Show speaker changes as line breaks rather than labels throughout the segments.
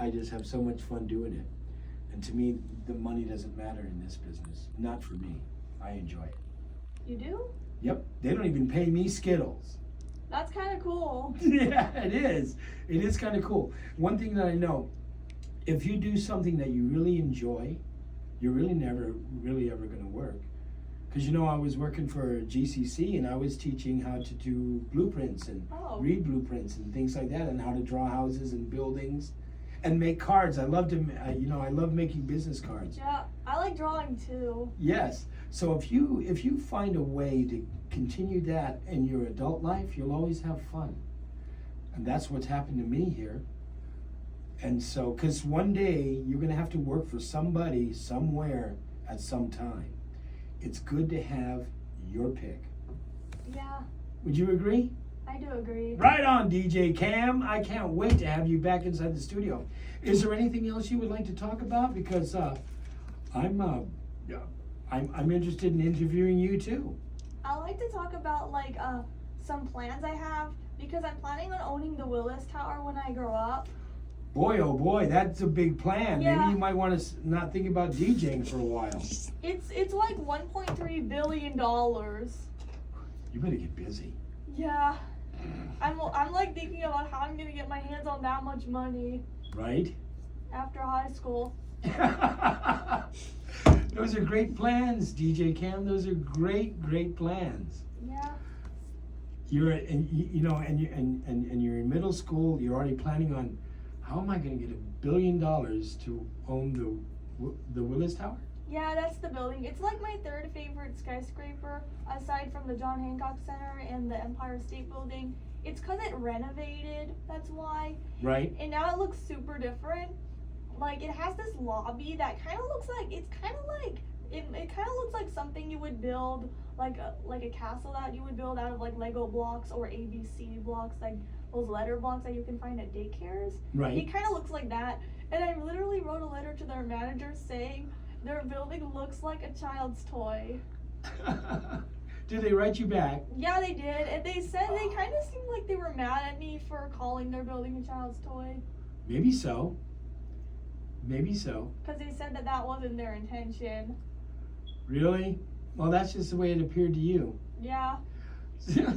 I just have so much fun doing it. And to me, the money doesn't matter in this business. Not for me. I enjoy it.
You do?
Yep. They don't even pay me Skittles.
That's kind of cool.
Yeah, it is. It is kind of cool. One thing that I know, if you do something that you really enjoy, you're really never really ever going to work. Because I was working for GCC and I was teaching how to do blueprints and read blueprints and things like that, and how to draw houses and buildings and make cards. I love I love making business cards.
Yeah, I like drawing too.
Yes. So if you find a way to continue that in your adult life, you'll always have fun. And that's what's happened to me here. And so, because one day you're going to have to work for somebody somewhere at some time. It's good to have your pick.
Yeah.
Would you agree?
I do agree.
Right on, DJ Cam. I can't wait to have you back inside the studio. Is there anything else you would like to talk about? Because I'm interested in interviewing you too.
I like to talk about like some plans I have, because I'm planning on owning the Willis Tower when I grow up.
Boy, oh boy, that's a big plan.
Yeah.
Maybe you might want to not think about DJing for a while.
It's like $1.3 billion.
You better get busy.
Yeah. I'm like thinking about how I'm gonna get my hands on that much money.
Right?
After high school.
Those are great plans, DJ Cam. Those are great plans.
Yeah.
You're and you're in middle school. You're already planning on, how am I going to get $1 billion to own the Willis Tower?
Yeah, that's the building. It's like my third favorite skyscraper, aside from the John Hancock Center and the Empire State Building. It's because it renovated, that's why.
Right.
And now it looks super different. Like, it has this lobby that kind of looks like, it kind of looks like something you would build, like a castle that you would build out of like Lego blocks or ABC blocks, like those letter blocks that you can find at daycares.
Right.
It kind of looks like that. And I literally wrote a letter to their manager saying their building looks like a child's toy.
Did they write you back?
Yeah, they did. And they said they kind of seemed like they were mad at me for calling their building a child's toy.
Maybe so. Maybe so.
Because they said that wasn't their intention.
Really? Well, that's just the way it appeared to you.
Yeah.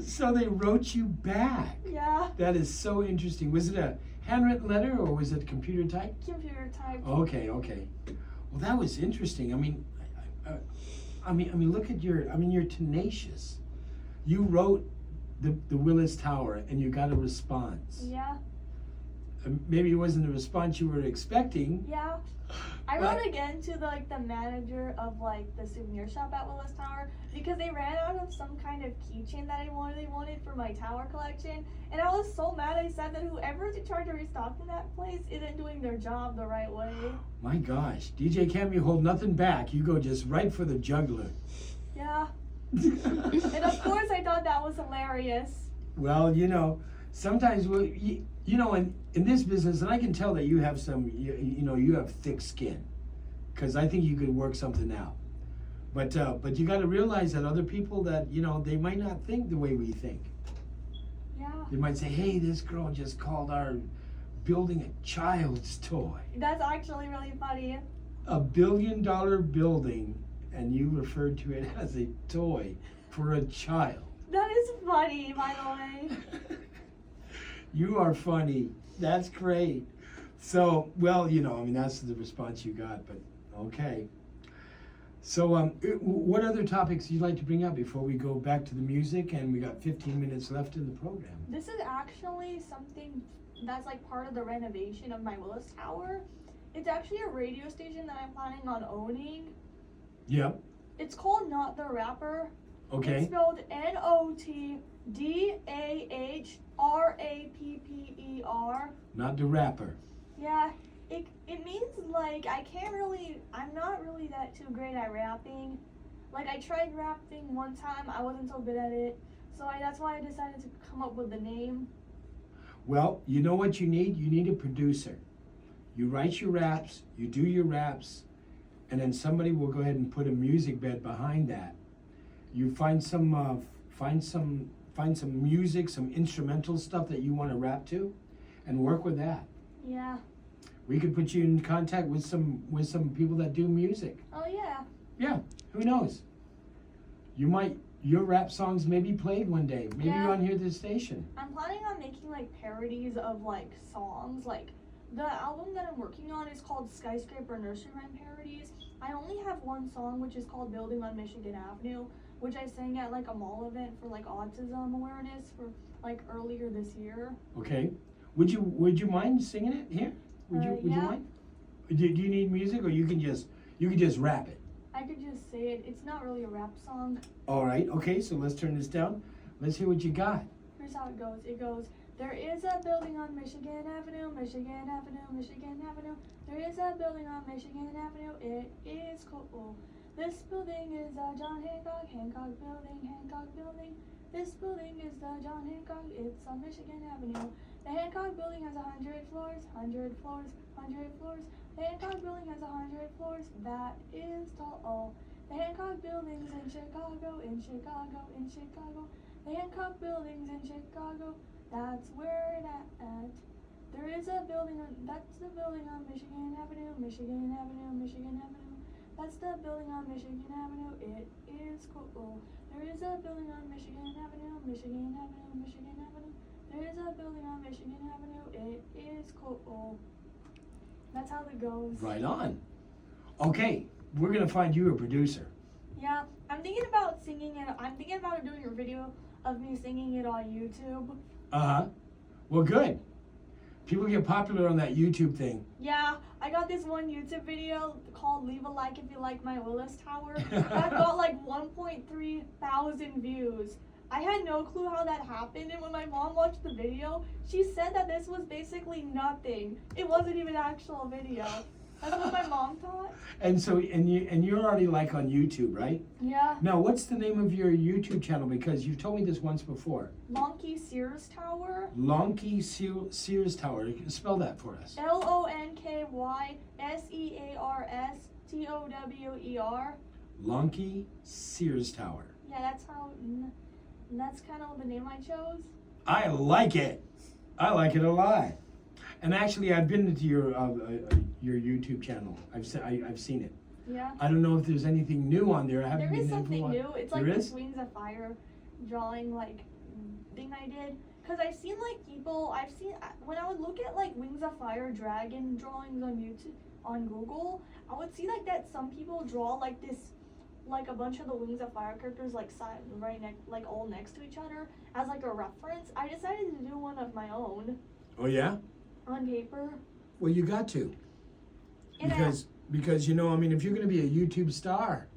So they wrote you back.
Yeah.
That is so interesting. Was it a handwritten letter or was it computer typed?
Computer typed.
Okay. Well, that was interesting. I mean, look at you're tenacious. You wrote the Willis Tower and you got a response.
Yeah.
Maybe it wasn't the response you were expecting.
Yeah. I wrote again to the manager of the souvenir shop at Willis Tower, because they ran out of some kind of keychain that they wanted for my tower collection, and I was so mad. I said that whoever's in charge of restocking that place isn't doing their job the right way. My
gosh, DJ Cam, you hold nothing back. You go just right for the jugular.
Yeah. And of course I thought that was hilarious.
Well, sometimes in this business, and I can tell that you have you have thick skin, because I think you could work something out. But you got to realize that other people that they might not think the way we think.
Yeah.
They might say, "Hey, this girl just called our building a child's toy."
That's actually really funny.
$1 billion building, and you referred to it as a toy for a child.
That is funny, by the way.
You are funny. That's great. So, well, that's the response you got, but okay. So, what other topics you'd like to bring up before we go back to the music? And we got 15 minutes left in the program.
This is actually something that's part of the renovation of my Willis Tower. It's actually a radio station that I'm planning on owning.
Yep.
It's called Not the Rapper.
Okay.
It's spelled NOTDAHRAPPER.
Not the rapper.
Yeah, it means I'm not really that too great at rapping. I tried rapping one time, I wasn't so good at it. So that's why I decided to come up with the name.
Well, you know what you need? You need a producer. You write your raps, you do your raps, and then somebody will go ahead and put a music bed behind that. You find some music, some instrumental stuff that you want to rap to, and work with that.
Yeah.
we could put you in contact with some people that do music.
Oh yeah.
Yeah, who knows? Your rap songs may be played one day. Maybe
Yeah.
on here at this station.
I'm planning on making like parodies of like songs. Like the album that I'm working on is called Skyscraper Nursery Rhyme Parodies. I only have one song which is called Building on Michigan Avenue, which I sang at like a mall event for like autism awareness for like earlier this year.
Okay. Would you mind singing it here? Would you
Yeah.
mind? Do you need music, or you can just rap it?
I could just say it. It's not really a rap song.
All right. Okay. So let's turn this down. Let's hear what you got.
Here's how it goes. It goes, there is a building on Michigan Avenue, Michigan Avenue, Michigan Avenue. There is a building on Michigan Avenue. It is cool. This building is the John Hancock building, Hancock building. This building is the John Hancock. It's on Michigan Avenue. The Hancock building has 100 floors, 100 floors, 100 floors. The Hancock building has 100 floors. That is tall. The Hancock buildings in Chicago, in Chicago, in Chicago. The Hancock buildings in Chicago. That's where it at. There is a building on, that's the building on Michigan Avenue, Michigan Avenue, Michigan Avenue. That's the building on Michigan Avenue. It is cool. There is a building on Michigan Avenue, Michigan Avenue, Michigan Avenue. There is a building on Michigan Avenue. It is cool. That's how it goes.
Right on. Okay, we're gonna find you a producer.
Yeah, I'm thinking about singing it. I'm thinking about doing a video of me singing it on YouTube.
Uh-huh. Well, good. People get popular on that YouTube thing.
Yeah, I got this one YouTube video called Leave a Like If You Like My Willis Tower. That got like 1.3 thousand views. I had no clue how that happened, and when my mom watched the video, she said that this was basically nothing. It wasn't even an actual video. That's what my mom thought.
And so, and you're already like on YouTube, right?
Yeah.
Now, what's the name of your YouTube channel? Because you've told me this once before.
Lonky Sears Tower.
Lonky Sears Tower. Spell that for us.
LONKYSEARSTOWER.
Lonky Sears Tower.
Yeah, that's how. That's kind of the name I chose.
I like it. I like it a lot. And actually, I've been to your YouTube channel. I've seen it.
Yeah.
I don't know if there's anything new on there. I haven't
There is
been
something new. It's like
there
this
is?
Wings of Fire drawing like thing I did. Cause I've seen like people. When I would look at like Wings of Fire dragon drawings on YouTube on Google, I would see like that some people draw like this, like a bunch of the Wings of Fire characters like like all next to each other as like a reference. I decided to do one of my own.
Oh yeah.
On paper.
Well, you got to.
And
Because you know, I mean, if you're going to be a YouTube star,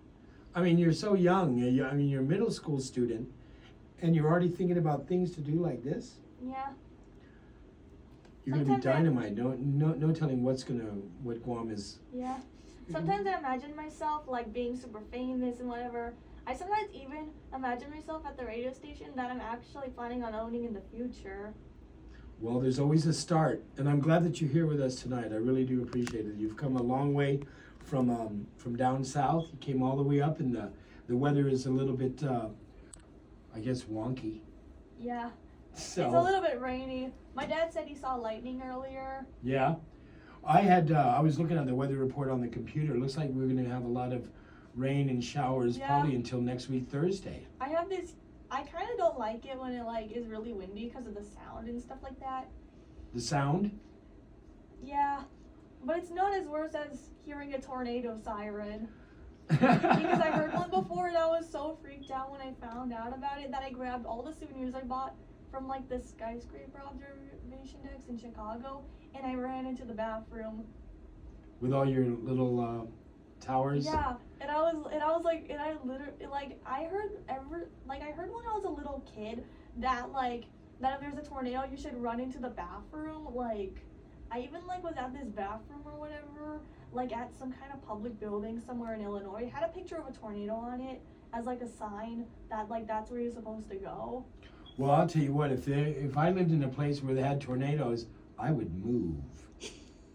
I mean, you're so young. I mean, you're a middle school student, and you're already thinking about things to do like this.
Yeah.
You're going to be dynamite. No telling what Guam is.
Yeah. Sometimes I imagine myself like being super famous and whatever. I sometimes even imagine myself at the radio station that I'm actually planning on owning in the future.
Well, there's always a start, and I'm glad that you're here with us tonight. I really do appreciate it. You've come a long way from down south. You came all the way up, and the weather is a little bit, I guess, wonky.
Yeah.
So,
it's a little bit rainy. My dad said he saw lightning earlier.
Yeah. I was looking at the weather report on the computer. It looks like we're going to have a lot of rain and showers probably until next week, Thursday.
I kind of don't like it when it like is really windy because of the sound and stuff like that.
The sound?
Yeah, but it's not as worse as hearing a tornado siren. Because I heard one before and I was so freaked out when I found out about it that I grabbed all the souvenirs I bought from like the skyscraper observation decks in Chicago and I ran into the bathroom.
With all your little towers?
Yeah, and I was like, and I literally like I heard when I was a little kid that if there's a tornado you should run into the bathroom. Like I even like was at this bathroom or whatever, like at some kind of public building somewhere in Illinois. It had a picture of a tornado on it as like a sign that like that's where you're supposed to go.
Well, I'll tell you what, if I lived in a place where they had tornadoes, I would move.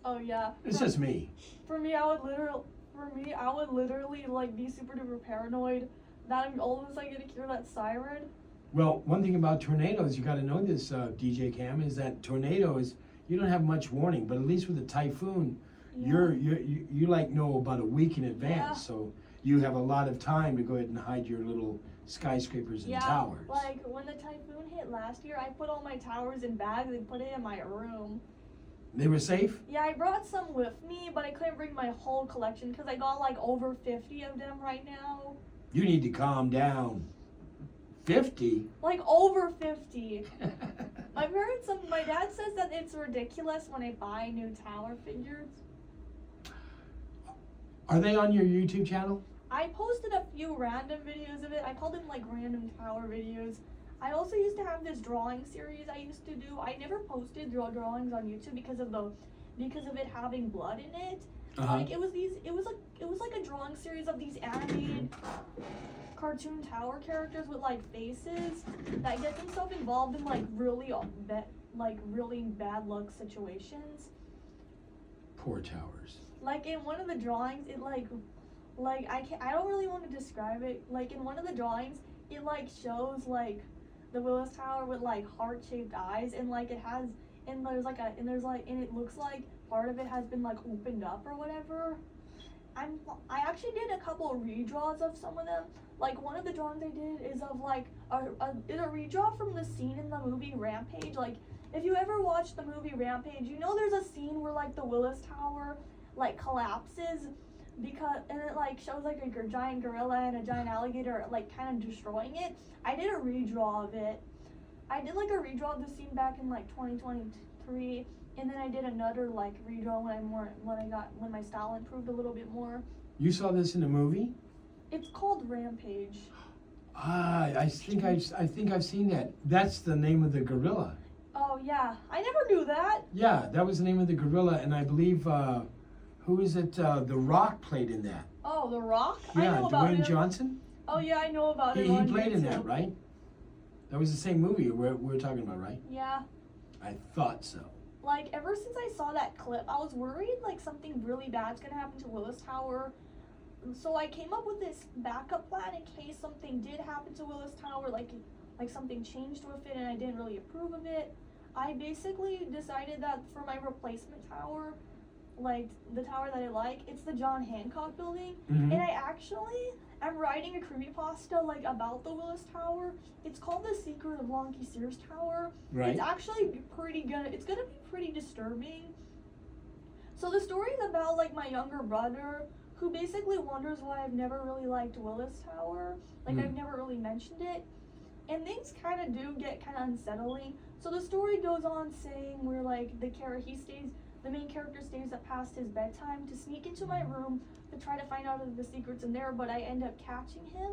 Oh yeah.
It's just me.
For me, I would literally like be super duper paranoid that I'm all of a sudden gonna hear that siren.
Well, one thing about tornadoes, you got to know this, DJ Cam, is that tornadoes, you don't have much warning. But at least with a typhoon, you like know about a week in advance,
Yeah.
so you have a lot of time to go ahead and hide your little skyscrapers and towers.
Like when the typhoon hit last year, I put all my towers in bags and put it in my room.
They were safe?
Yeah, I brought some with me, but I couldn't bring my whole collection because I got like over 50 of them right now.
You need to calm down. 50?
Like over 50. My dad says that it's ridiculous when I buy new tower figures.
Are they on your YouTube channel?
I posted a few random videos of it. I called them like random tower videos. I also used to have this drawing series I used to do. I never posted drawings on YouTube because of it having blood in it. Like it was like a drawing series of these animated cartoon tower characters with like faces that get themselves involved in like really bad luck situations.
Poor towers.
Like in one of the drawings, it like I don't really want to describe it. Like in one of the drawings, it like shows like the Willis Tower with like heart-shaped eyes, and like it looks like part of it has been like opened up or whatever. I actually did a couple of redraws of some of them. Like one of the drawings I did is of like a redraw from the scene in the movie Rampage. Like if you ever watched the movie Rampage, you know there's a scene where like the Willis Tower like collapses and it like shows like a giant gorilla and a giant alligator like kind of destroying it. I did a redraw of it. I did like a redraw of the scene back in like 2023, and then I did another like redraw when my style improved a little bit more.
You saw this in a movie?
It's called Rampage.
I think I've seen that. That's the name of the gorilla.
Oh yeah, I never knew that.
Yeah, that was the name of the gorilla, and I believe who is it? The Rock played in that.
Oh, The Rock?
Yeah,
I know about
Dwayne
him.
Johnson.
Oh yeah, I know about it.
He played in that, right? That was the same movie we're talking about, right?
Yeah.
I thought so.
Like ever since I saw that clip, I was worried like something really bad's gonna happen to Willis Tower. So I came up with this backup plan in case something did happen to Willis Tower, like something changed with it and I didn't really approve of it. I basically decided that for my replacement tower, like the tower that I like, it's the John Hancock building.
Mm-hmm.
And I'm writing a creepypasta like about the Willis Tower. It's called The Secret of Lonky Sears Tower.
Right.
It's actually it's gonna be pretty disturbing. So the story is about like my younger brother who basically wonders why I've never really liked Willis Tower. Like I've never really mentioned it. And things kind of do get kind of unsettling. So the story goes on saying where like the main character stays up past his bedtime to sneak into my room to try to find out the secrets in there, but I end up catching him.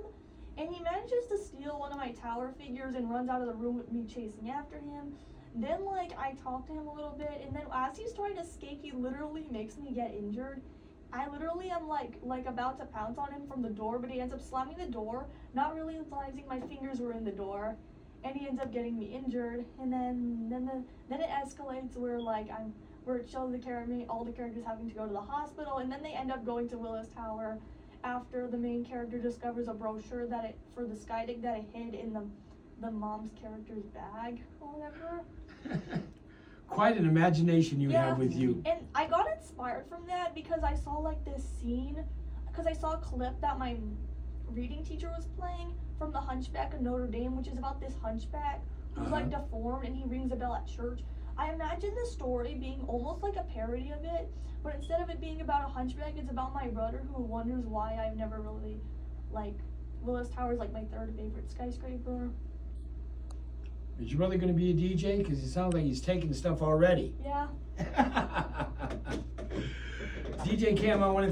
And he manages to steal one of my tower figures and runs out of the room with me chasing after him. Then like I talk to him a little bit, and then as he's trying to escape, he literally makes me get injured. I literally am like about to pounce on him from the door, but he ends up slamming the door, not realizing my fingers were in the door, and he ends up getting me injured. And then it escalates where it shows all the characters having to go to the hospital, and then they end up going to Willis Tower after the main character discovers a brochure for the Skydig that I hid in the mom's character's bag or whatever.
Quite an imagination you have with you.
And I got inspired from that because I saw like this scene, because I saw a clip that my reading teacher was playing from The Hunchback of Notre Dame, which is about this hunchback who's like deformed and he rings a bell at church. I imagine the story being almost like a parody of it, but instead of it being about a hunchback, it's about my brother who wonders why I've never really, like, Willis Tower is like my third favorite skyscraper.
Is your brother going to be a DJ? Because it sounds like he's taking stuff already.
Yeah.
DJ Cam, I want to